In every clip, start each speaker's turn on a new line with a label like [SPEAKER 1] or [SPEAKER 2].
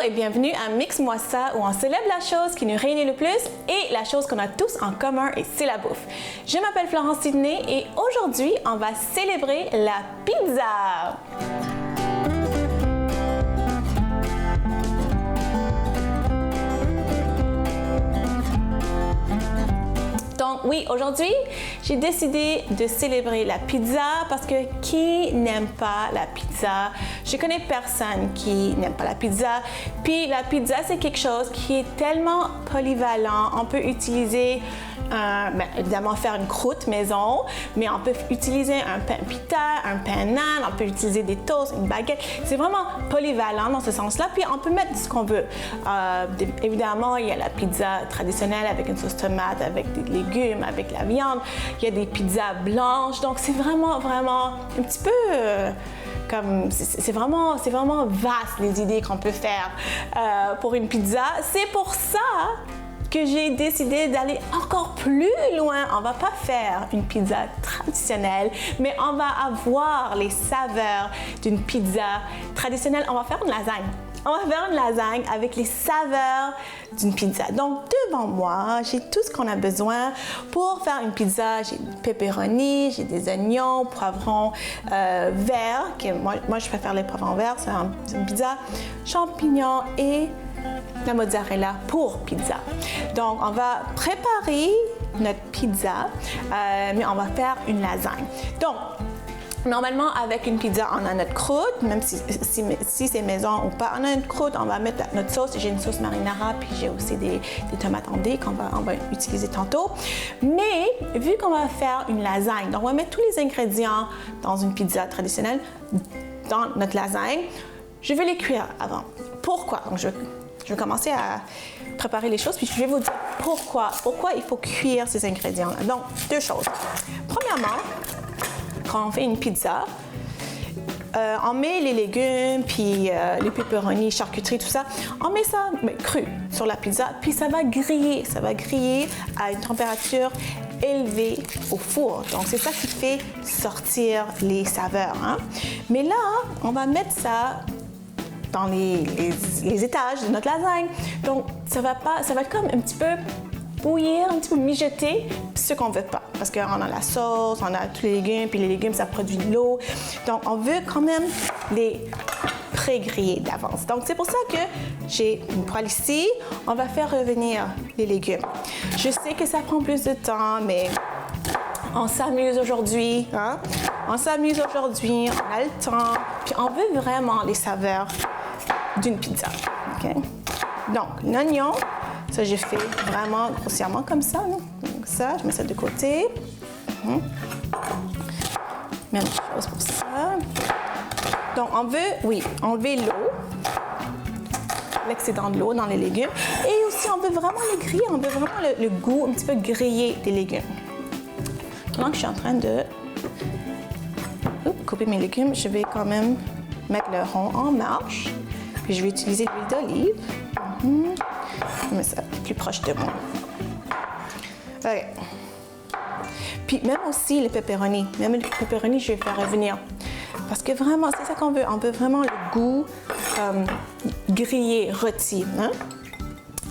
[SPEAKER 1] et bienvenue à Mix-moi ça où on célèbre la chose qui nous réunit le plus et la chose qu'on a tous en commun et c'est la bouffe. Je m'appelle Florence Sidney et aujourd'hui on va célébrer la pizza. Donc oui, aujourd'hui, j'ai décidé de célébrer la pizza parce que qui n'aime pas la pizza? Je connais personne qui n'aime pas la pizza. Puis la pizza, c'est quelque chose qui est tellement polyvalent. On peut utiliser, évidemment, faire une croûte maison, mais on peut utiliser un pain pita, un pain naan, on peut utiliser des toasts, une baguette. C'est vraiment polyvalent dans ce sens-là. Puis on peut mettre ce qu'on veut. Évidemment, il y a la pizza traditionnelle avec une sauce tomate, avec des légumes, avec la viande. Il y a des pizzas blanches. Donc, c'est vraiment un petit peu c'est vraiment vaste les idées qu'on peut faire pour une pizza. C'est pour ça que j'ai décidé d'aller encore plus loin. On va pas faire une pizza traditionnelle, mais on va avoir les saveurs d'une pizza traditionnelle. On va faire une lasagne. On va faire une lasagne avec les saveurs d'une pizza. Donc, devant moi, j'ai tout ce qu'on a besoin pour faire une pizza. J'ai du pepperoni, j'ai des oignons, poivrons verts. Moi, je préfère les poivrons verts. C'est une pizza. Champignons et la mozzarella pour pizza. Donc, on va préparer notre pizza, mais on va faire une lasagne. Donc, normalement, avec une pizza, on a notre croûte, même si c'est maison ou pas, on a notre croûte, on va mettre notre sauce. J'ai une sauce marinara, puis j'ai aussi des tomates en dés qu'on va utiliser tantôt. Mais, vu qu'on va faire une lasagne, donc on va mettre tous les ingrédients dans une pizza traditionnelle, dans notre lasagne, je vais les cuire avant. Pourquoi? Donc, je vais commencer à préparer les choses, puis je vais vous dire pourquoi il faut cuire ces ingrédients-là. Donc, deux choses. Premièrement, quand on fait une pizza, on met les légumes, puis les pepperoni, charcuterie, tout ça, on met ça cru sur la pizza, puis ça va griller. Ça va griller à une température élevée au four. Donc, c'est ça qui fait sortir les saveurs. Hein? Mais là, on va mettre ça dans les étages de notre lasagne. Donc, ça va comme un petit peu bouillir, un petit peu mijoter, ce qu'on veut pas. Parce qu'on a la sauce, on a tous les légumes, puis les légumes, ça produit de l'eau. Donc, on veut quand même les pré-griller d'avance. Donc, c'est pour ça que j'ai une poêle ici. On va faire revenir les légumes. Je sais que ça prend plus de temps, mais on s'amuse aujourd'hui. Hein? On s'amuse aujourd'hui, on a le temps, puis on veut vraiment les saveurs d'une pizza. Okay? Donc, l'oignon, ça j'ai fait vraiment grossièrement comme ça. Donc ça, je mets ça de côté. Même chose pour ça. Donc, on veut, enlever l'eau, l'excédent de l'eau dans les légumes. Et aussi, on veut vraiment le griller, on veut vraiment le goût un petit peu grillé des légumes. Donc, je suis en train de couper mes légumes. Je vais quand même mettre le rond en marche. Puis je vais utiliser l'huile d'olive. Je mets ça plus proche de moi. OK. Puis même aussi les pepperoni. Même les pepperoni, je vais faire revenir. Parce que vraiment, c'est ça qu'on veut. On veut vraiment le goût grillé, rôti, hein?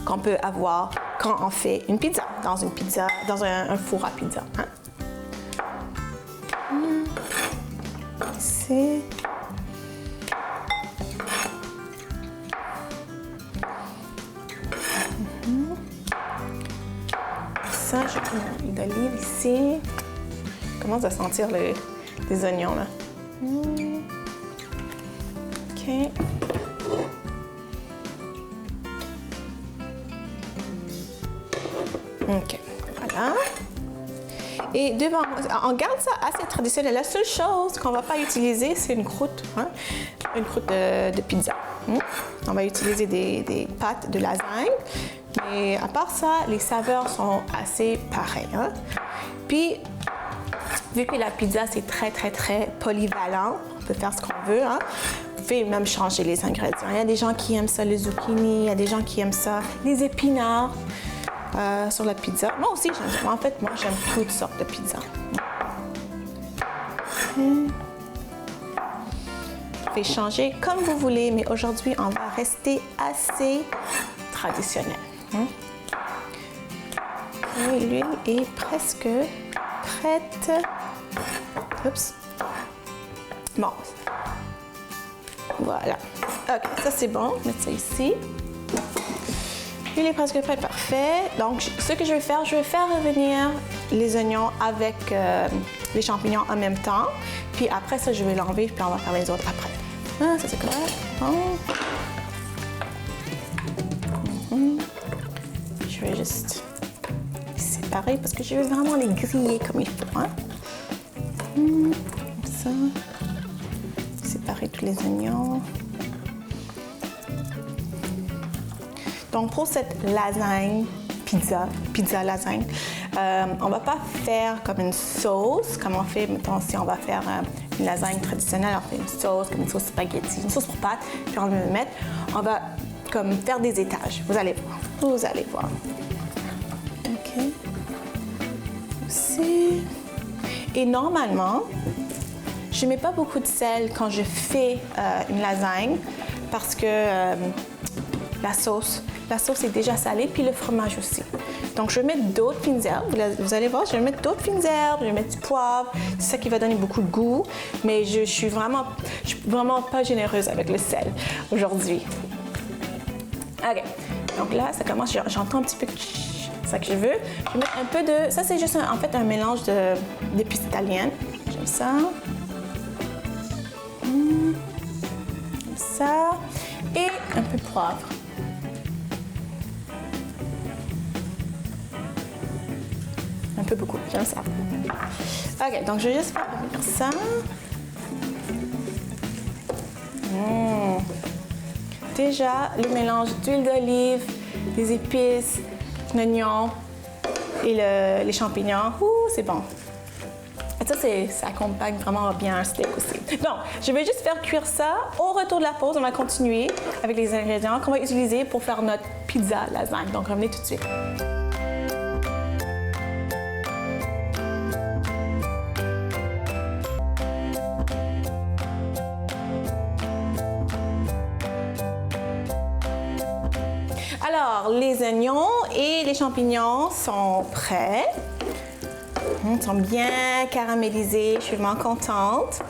[SPEAKER 1] Qu'on peut avoir quand on fait une pizza, dans un four à pizza. Hein? C'est... Ça, je mets l'huile d'olive ici. Je commence à sentir les oignons, là. OK. OK, voilà. Et devant, on garde ça assez traditionnel. La seule chose qu'on ne va pas utiliser, c'est une croûte, hein? Une croûte de pizza. On va utiliser des pâtes de lasagne. Mais à part ça, les saveurs sont assez pareilles. Hein? Puis, vu que la pizza, c'est très polyvalent, on peut faire ce qu'on veut. Hein? Vous pouvez même changer les ingrédients. Il y a des gens qui aiment ça, les zucchini, il y a des gens qui aiment ça, les épinards sur la pizza. Moi aussi, j'aime toutes sortes de pizza. pouvez changer comme vous voulez, mais aujourd'hui, on va rester assez traditionnel. Et l'huile est presque prête. Oups. Bon. Voilà. OK, ça c'est bon. Je vais mettre ça ici. L'huile est presque prête, parfait. Donc, ce que je vais faire revenir les oignons avec les champignons en même temps. Puis après ça, je vais l'enlever, puis on va faire les autres après. Ah, ça c'est correct. Bon. Je vais juste les séparer parce que je veux vraiment les griller comme il faut. Hein? Comme ça. Séparer tous les oignons. Donc, pour cette lasagne, pizza lasagne, on va pas faire comme une sauce, comme on fait, mettons, si on va faire une lasagne traditionnelle, on fait une sauce, comme une sauce spaghetti, une sauce pour pâtes, puis on va le mettre, on va comme faire des étages. Vous allez voir. OK. Aussi. Et normalement, je mets pas beaucoup de sel quand je fais une lasagne, parce que la sauce est déjà salée, puis le fromage aussi. Donc, je vais mettre d'autres fines herbes. Vous allez voir, je vais mettre d'autres fines herbes, je vais mettre du poivre. C'est ça qui va donner beaucoup de goût. Mais je suis vraiment pas généreuse avec le sel aujourd'hui. OK. Donc là, ça commence, j'entends un petit peu ça que je veux. Je vais mettre un peu de... Ça, c'est juste en fait un mélange d'épices italiennes. J'aime ça. Comme ça. Et un peu de poivre. Un peu beaucoup, j'aime ça. OK, donc je vais juste faire ça. Déjà, le mélange d'huile d'olive, des épices, l'oignon et les champignons. C'est bon. Et ça accompagne vraiment bien un steak aussi. Donc, je vais juste faire cuire ça. Au retour de la pause, on va continuer avec les ingrédients qu'on va utiliser pour faire notre pizza lasagne. Donc, revenez tout de suite. Alors, les oignons et les champignons sont prêts. Ils sont bien caramélisés. Je suis vraiment contente.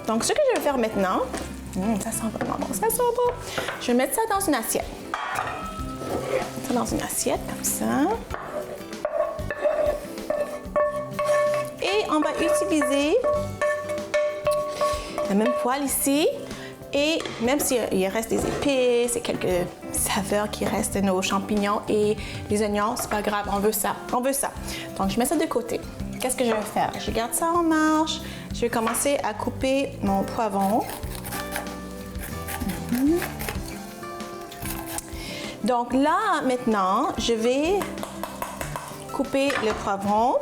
[SPEAKER 1] Donc, ce que je vais faire maintenant, ça sent vraiment bon, ça sent bon. Je vais mettre ça dans une assiette. Ça dans une assiette, comme ça. Et on va utiliser la même poêle ici. Et même s'il reste des épices et quelques saveurs qui restent de nos champignons et les oignons, c'est pas grave, on veut ça. Donc, je mets ça de côté. Qu'est-ce que je vais faire? Je garde ça en marche. Je vais commencer à couper mon poivron. Donc là, maintenant, je vais couper le poivron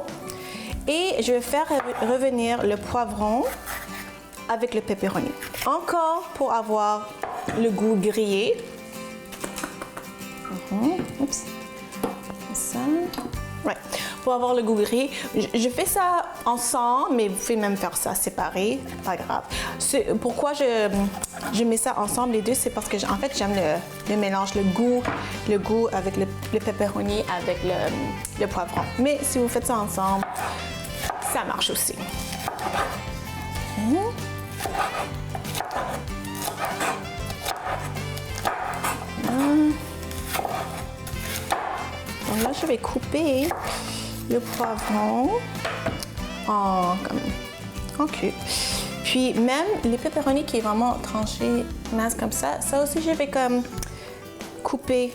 [SPEAKER 1] et je vais faire revenir le poivron avec le pepperoni. Encore pour avoir le goût grillé. Oups. Comme ça. Ouais. Pour avoir le goût grillé. Je fais ça ensemble, mais vous pouvez même faire ça séparé. Pas grave. Pourquoi je mets ça ensemble, les deux, c'est parce que en fait, j'aime le mélange, le goût avec le pepperoni, avec le poivron. Mais si vous faites ça ensemble, ça marche aussi. Donc là, je vais couper le poivron en cubes. Puis même les pepperoni qui est vraiment tranché, mince comme ça aussi, je vais comme couper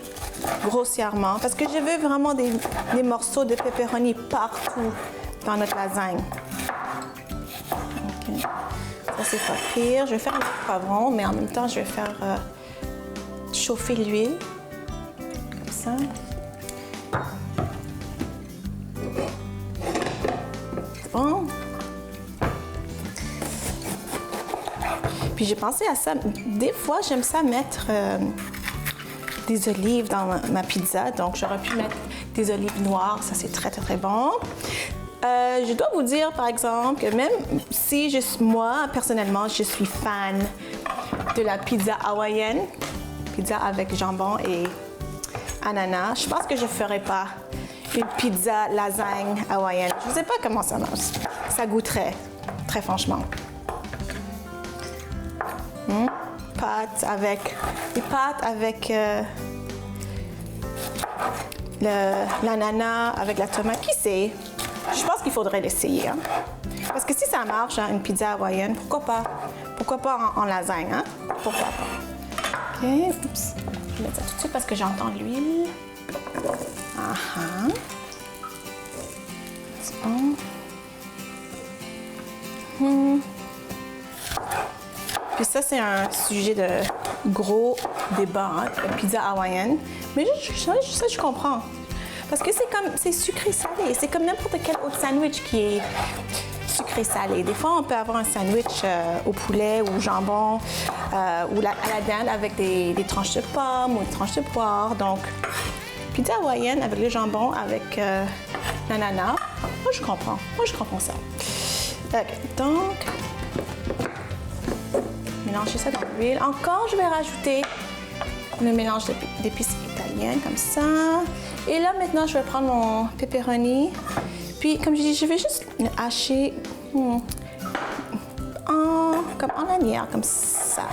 [SPEAKER 1] grossièrement parce que je veux vraiment des morceaux de pepperoni partout dans notre lasagne. Okay. Ça, c'est pas pire. Je vais faire un poivron, mais en même temps, je vais faire chauffer l'huile. Comme ça. Bon. Puis j'ai pensé à ça. Des fois, j'aime ça mettre des olives dans ma pizza. Donc, j'aurais pu mettre des olives noires. Ça, c'est très, très, très bon. Je dois vous dire, par exemple, que même si moi, personnellement, je suis fan de la pizza hawaïenne. Pizza avec jambon et ananas. Je pense que je ne ferai pas une pizza lasagne hawaïenne. Je ne sais pas comment ça marche. Ça goûterait, très franchement. Des pâtes avec l'ananas, avec la tomate. Qui sait? Je pense qu'il faudrait l'essayer. Hein? Parce que si ça marche, hein, une pizza hawaïenne, pourquoi pas? Pourquoi pas en lasagne? Hein? Pourquoi pas? OK. Oups. Je vais mettre ça tout de suite parce que j'entends l'huile. C'est bon. Puis ça, c'est un sujet de gros débat, hein, la pizza hawaïenne. Mais je comprends. Parce que c'est sucré-salé. C'est comme n'importe quel autre sandwich qui est sucré-salé. Des fois, on peut avoir un sandwich au poulet ou au jambon ou à la dinde avec des tranches de pommes ou des tranches de poire. Donc, pizza hawaïenne avec le jambon, avec l'ananas. Moi, je comprends. Moi, je comprends ça. OK. Donc, mélanger ça dans l'huile. Encore, je vais rajouter le mélange d'épices italiennes comme ça. Et là, maintenant, je vais prendre mon pepperoni. Puis, comme je dis, je vais juste le hacher comme en lanière, comme ça.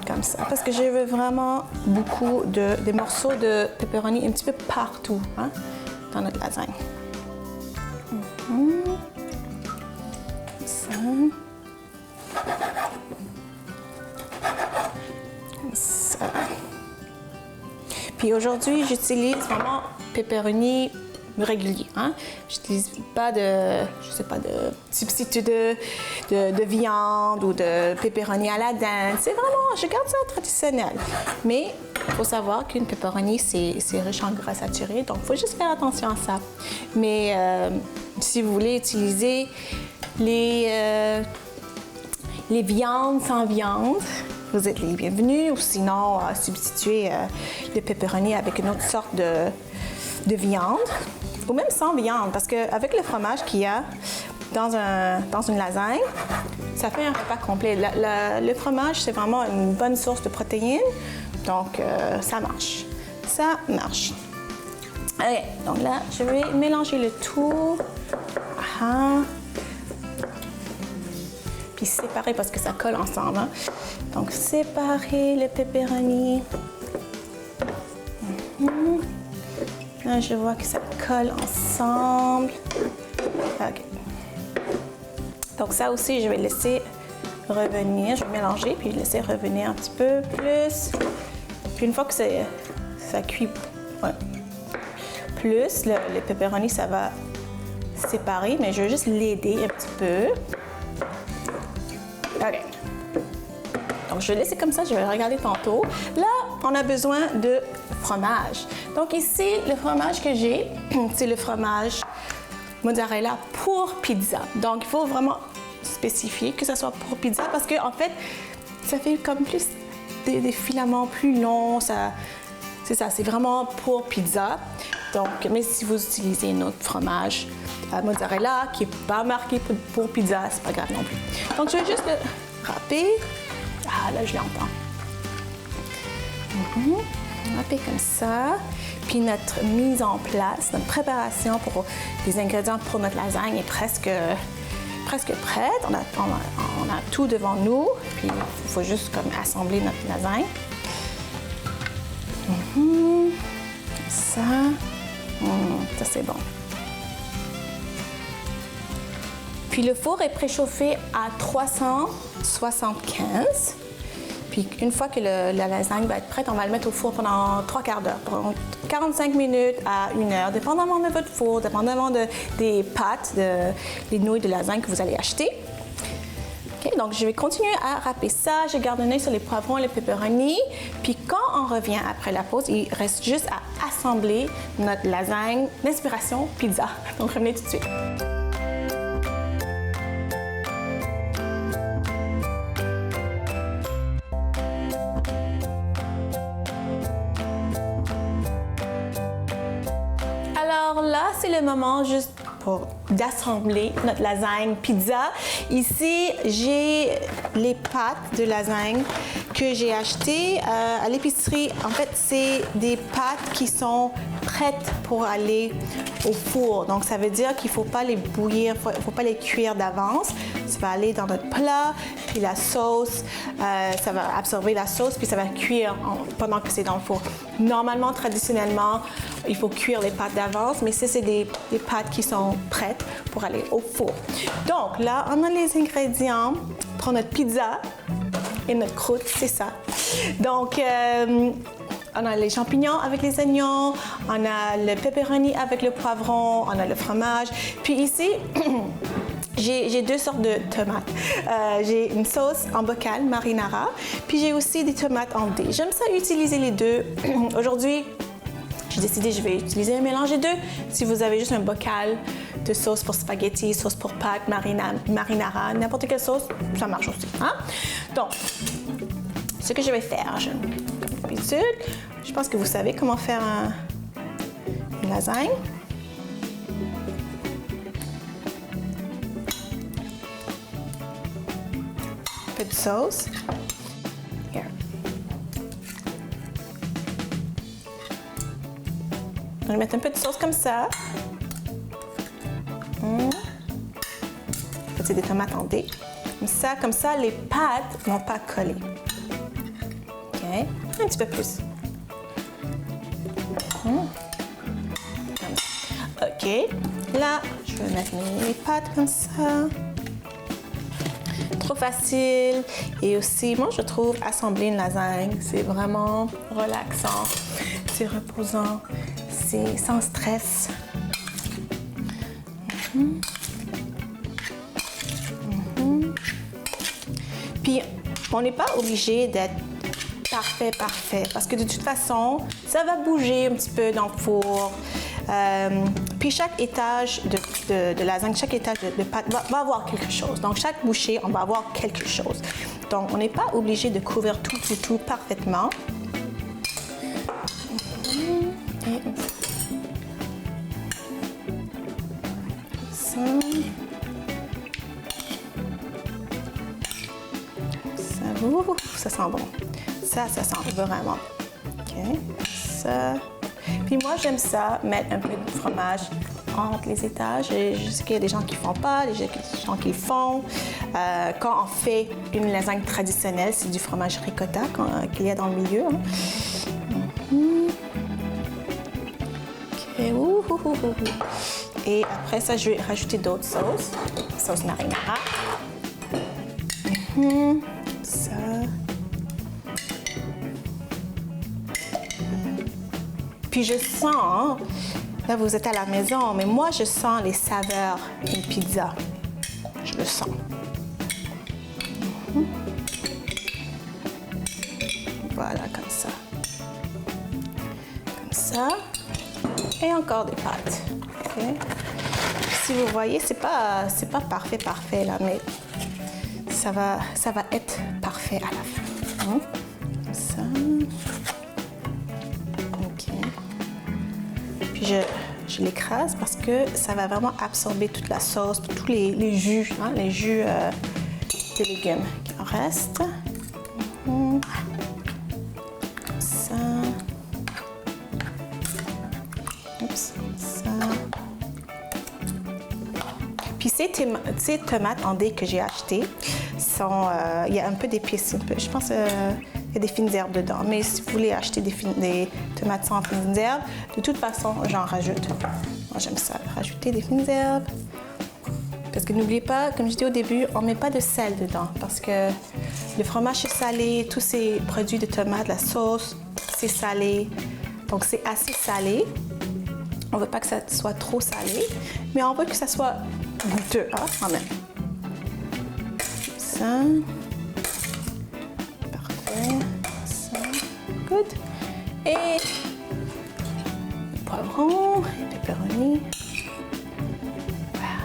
[SPEAKER 1] Comme ça. Parce que je veux vraiment beaucoup des morceaux de pepperoni un petit peu partout, hein, dans notre lasagne. Comme ça. Comme ça. Puis aujourd'hui, j'utilise vraiment pepperoni régulier. Hein? J'utilise pas de substitut de viande ou de pepperoni à la dinde. C'est vraiment, je garde ça traditionnel. Mais il faut savoir qu'une pepperoni, c'est riche en gras saturé, donc il faut juste faire attention à ça. Mais si vous voulez utiliser les viandes sans viande, vous êtes les bienvenus, ou sinon substituer le pepperoni avec une autre sorte de viande, ou même sans viande, parce qu'avec le fromage qu'il y a dans une lasagne, ça fait un repas complet. Le fromage, c'est vraiment une bonne source de protéines, donc ça marche. Ça marche. Allez, donc là, je vais mélanger le tout. Puis séparer parce que ça colle ensemble. Hein? Donc, séparer le pepperoni. Là, je vois que ça colle ensemble. OK. Donc, ça aussi, je vais laisser revenir. Je vais mélanger, puis laisser revenir un petit peu plus. Puis, une fois que ça cuit plus, le pepperoni, ça va séparer, mais je vais juste l'aider un petit peu. OK. Donc, je vais laisser comme ça, je vais regarder tantôt. Là, on a besoin de fromage. Donc, ici, le fromage que j'ai, c'est le fromage mozzarella pour pizza. Donc, il faut vraiment spécifier que ça soit pour pizza parce que, en fait, ça fait comme plus des filaments plus longs. C'est ça, c'est vraiment pour pizza. Donc, mais si vous utilisez un autre fromage mozzarella qui n'est pas marqué pour pizza, c'est pas grave non plus. Donc, je vais juste le râper. Ah, là, je l'entends. Râper comme ça. Puis notre mise en place, notre préparation pour les ingrédients pour notre lasagne est presque prête. On a tout devant nous. Puis, il faut juste comme assembler notre lasagne. Ça. Ça, c'est bon. Puis le four est préchauffé à 375. Puis une fois que la lasagne va être prête, on va le mettre au four pendant 3 quarts d'heure, pendant 45 minutes à 1 heure, dépendamment de votre four, dépendamment des pâtes, des nouilles de lasagne que vous allez acheter. Okay, donc je vais continuer à râper ça. Je garde un œil sur les poivrons et les pepperoni. Puis quand on revient après la pause, il reste juste à assembler notre lasagne d'inspiration pizza. Donc revenez tout de suite. Alors là, c'est le moment juste d'assembler notre lasagne pizza. Ici, j'ai les pâtes de lasagne que j'ai achetées à l'épicerie. En fait, c'est des pâtes qui sont prêtes pour aller au four. Donc, ça veut dire qu'il ne faut pas les bouillir, il ne faut pas les cuire d'avance. Ça va aller dans notre plat, puis la sauce, ça va absorber la sauce, puis ça va cuire pendant que c'est dans le four. Normalement, traditionnellement, il faut cuire les pâtes d'avance, mais ça, c'est des pâtes qui sont prêtes pour aller au four. Donc, là, on a les ingrédients pour notre pizza et notre croûte, c'est ça. Donc, on a les champignons avec les oignons, on a le pepperoni avec le poivron, on a le fromage. Puis ici, j'ai deux sortes de tomates. J'ai une sauce en bocal, marinara, puis j'ai aussi des tomates en dés. J'aime ça utiliser les deux. Aujourd'hui, j'ai décidé que je vais utiliser un mélange des deux. Si vous avez juste un bocal de sauce pour spaghetti, sauce pour pâtes, marinara, n'importe quelle sauce, ça marche aussi. Hein? Donc, ce que je vais faire, comme d'habitude, je pense que vous savez comment faire une lasagne. Un peu de sauce. Here. On va mettre un peu de sauce comme ça. C'est des tomates en dés. Comme ça, les pâtes ne vont pas coller. OK. Un petit peu plus. OK. Là, je vais mettre mes pâtes comme ça. Trop facile. Et aussi, moi, je trouve assembler une lasagne, c'est vraiment relaxant. C'est reposant. C'est sans stress. Puis, on n'est pas obligé d'être parfait, parce que de toute façon, ça va bouger un petit peu dans le four. Puis chaque étage de lasagne, chaque étage de pâte va avoir quelque chose. Donc, chaque bouchée, on va avoir quelque chose. Donc, on n'est pas obligé de couvrir tout parfaitement. Ça sent bon. Ça sent vraiment. OK. Ça. Puis moi, j'aime ça, mettre un peu de fromage entre les étages. Je sais qu'il y a des gens qui ne font pas, des gens qui le font. Quand on fait une lasagne traditionnelle, c'est du fromage ricotta qu'il y a dans le milieu. Hein. OK. Et après ça, je vais rajouter d'autres sauces. Sauce marinara. Ça. Puis je sens, là vous êtes à la maison, mais moi je sens les saveurs d'une pizza. Je le sens. Voilà, comme ça. Comme ça. Et encore des pâtes. Okay. Si vous voyez, c'est pas parfait là, mais ça va être parfait à la fin. Comme ça. OK. Puis je l'écrase parce que ça va vraiment absorber toute la sauce, tous les jus, hein, les jus des légumes qui en restent. Comme ça. Oups, ça. Puis ces tomates en dés que j'ai achetées, il y a un peu d'épices. Je pense qu'il y a des fines herbes dedans. Mais si vous voulez acheter des tomates sans fines herbes, de toute façon, j'en rajoute. Moi, j'aime ça, rajouter des fines herbes. Parce que n'oubliez pas, comme je dis au début, on ne met pas de sel dedans. Parce que le fromage est salé, tous ces produits de tomates, la sauce, c'est salé. Donc, c'est assez salé. On ne veut pas que ça soit trop salé, mais on veut que ça soit goûteux, hein, quand même. Ça. Parfait. Ça. Good. Et le poivron, le pepperoni. Voilà.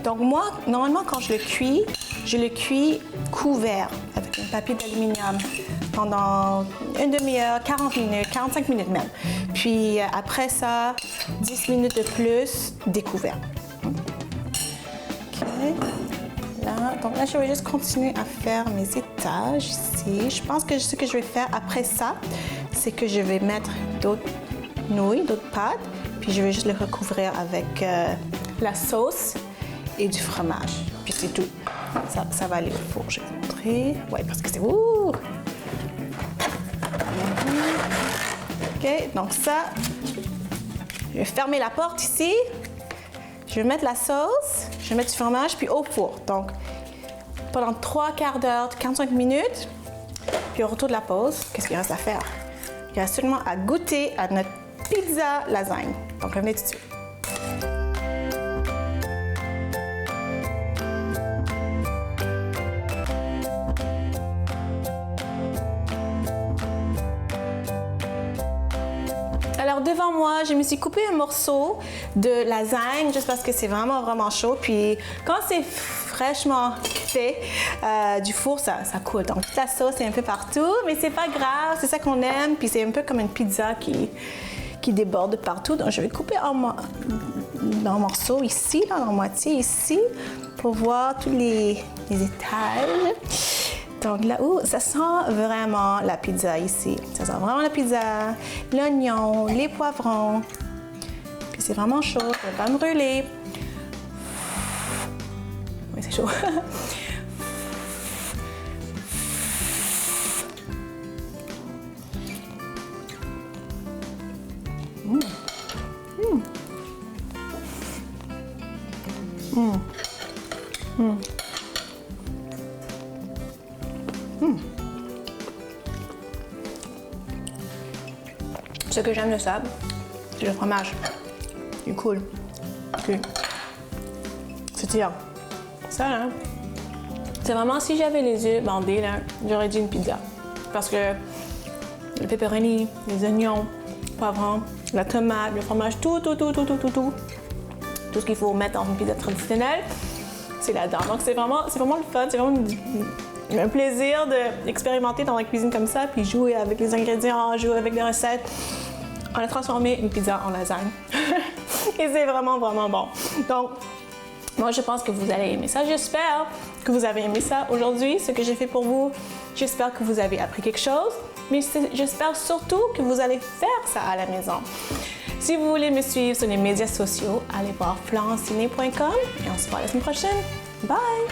[SPEAKER 1] Donc moi, normalement, quand je le cuis, je le cuis couvert avec un papier d'aluminium pendant une demi-heure, 40 minutes, 45 minutes même. Puis après ça, 10 minutes de plus découvert. OK. Donc là, je vais juste continuer à faire mes étages ici. Je pense que ce que je vais faire après ça, c'est que je vais mettre d'autres nouilles, d'autres pâtes, puis je vais juste les recouvrir avec la sauce et du fromage. Puis c'est tout. Ça va aller au four, je vais vous montrer. Oui, parce que c'est... Ouh! OK, donc ça, je vais fermer la porte ici. Je vais mettre la sauce, je vais mettre du fromage, puis au four. Donc, pendant 3/4 d'heure, 45 minutes. Puis au retour de la pause, qu'est-ce qu'il reste à faire? Il reste seulement à goûter à notre pizza lasagne. Donc, revenez tout de suite. Alors devant moi, je me suis coupé un morceau de lasagne juste parce que c'est vraiment chaud. Puis quand c'est fraîchement fait du four, ça coule. Donc la sauce est un peu partout, mais c'est pas grave, c'est ça qu'on aime. Puis c'est un peu comme une pizza qui déborde partout. Donc je vais couper en morceaux ici, dans la moitié ici, pour voir tous les étages. Donc là, ça sent vraiment la pizza ici. Ça sent vraiment la pizza, l'oignon, les poivrons. Puis c'est vraiment chaud, je ne vais pas me brûler. Oui, c'est chaud. Ce que j'aime de ça, c'est le fromage. Il est cool. C'est tirant. Ça, là, c'est vraiment, si j'avais les yeux bandés, là, j'aurais dit une pizza. Parce que le pepperoni, les oignons, le poivron, la tomate, le fromage, tout ce qu'il faut mettre dans une pizza traditionnelle, c'est là-dedans. Donc c'est vraiment le fun, c'est vraiment un plaisir d'expérimenter dans la cuisine comme ça, puis jouer avec les ingrédients, jouer avec les recettes. On a transformé une pizza en lasagne. Et c'est vraiment bon. Donc, moi, je pense que vous allez aimer ça. J'espère que vous avez aimé ça aujourd'hui, ce que j'ai fait pour vous. J'espère que vous avez appris quelque chose. Mais j'espère surtout que vous allez faire ça à la maison. Si vous voulez me suivre sur les médias sociaux, allez voir florenceciné.com et on se voit la semaine prochaine. Bye!